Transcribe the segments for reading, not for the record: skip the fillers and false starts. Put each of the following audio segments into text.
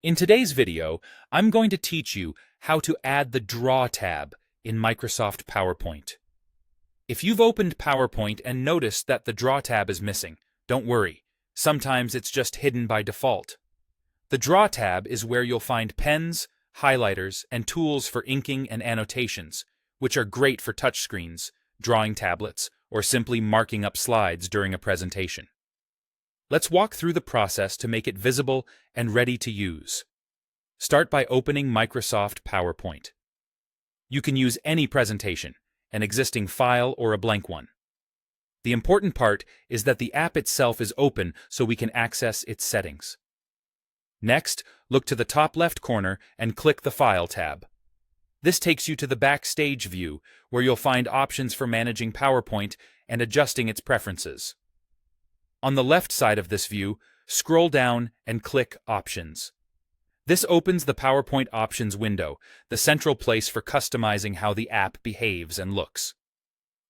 In today's video, I'm going to teach you how to add the Draw tab in Microsoft PowerPoint. If you've opened PowerPoint and noticed that the Draw tab is missing, don't worry. Sometimes it's just hidden by default. The Draw tab is where you'll find pens, highlighters, and tools for inking and annotations, which are great for touchscreens, drawing tablets, or simply marking up slides during a presentation. Let's walk through the process to make it visible and ready to use. Start by opening Microsoft PowerPoint. You can use any presentation, an existing file or a blank one. The important part is that the app itself is open so we can access its settings. Next, look to the top left corner and click the File tab. This takes you to the Backstage view, where you'll find options for managing PowerPoint and adjusting its preferences. On the left side of this view, scroll down and click Options. This opens the PowerPoint Options window, the central place for customizing how the app behaves and looks.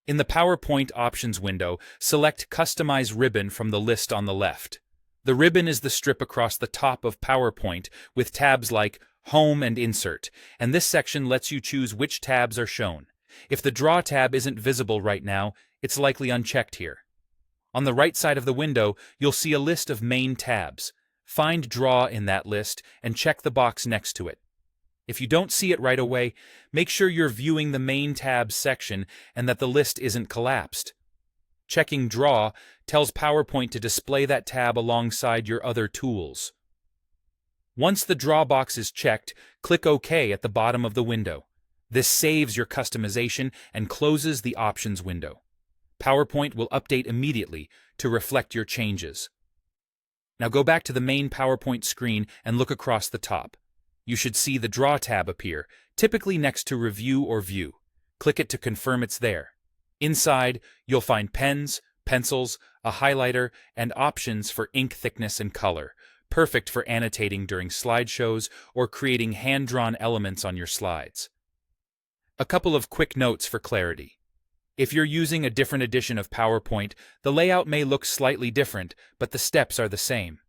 In the PowerPoint Options window, select Customize Ribbon from the list on the left. The ribbon is the strip across the top of PowerPoint with tabs like Home and Insert, and this section lets you choose which tabs are shown. If the Draw tab isn't visible right now, it's likely unchecked here. On the right side of the window, you'll see a list of main tabs. Find Draw in that list and check the box next to it. If you don't see it right away, make sure you're viewing the main tabs section and that the list isn't collapsed. Checking Draw tells PowerPoint to display that tab alongside your other tools. Once the Draw box is checked, click OK at the bottom of the window. This saves your customization and closes the Options window. PowerPoint will update immediately to reflect your changes. Now go back to the main PowerPoint screen and look across the top. You should see the Draw tab appear, typically next to Review or View. Click it to confirm it's there. Inside, you'll find pens, pencils, a highlighter, and options for ink thickness and color, perfect for annotating during slideshows or creating hand-drawn elements on your slides. A couple of quick notes for clarity. If you're using a different edition of PowerPoint, the layout may look slightly different, but the steps are the same.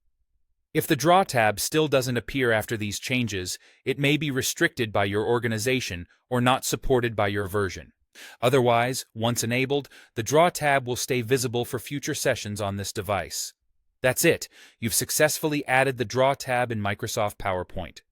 If the Draw tab still doesn't appear after these changes, it may be restricted by your organization or not supported by your version. Otherwise, once enabled, the Draw tab will stay visible for future sessions on this device. That's it. You've successfully added the Draw tab in Microsoft PowerPoint.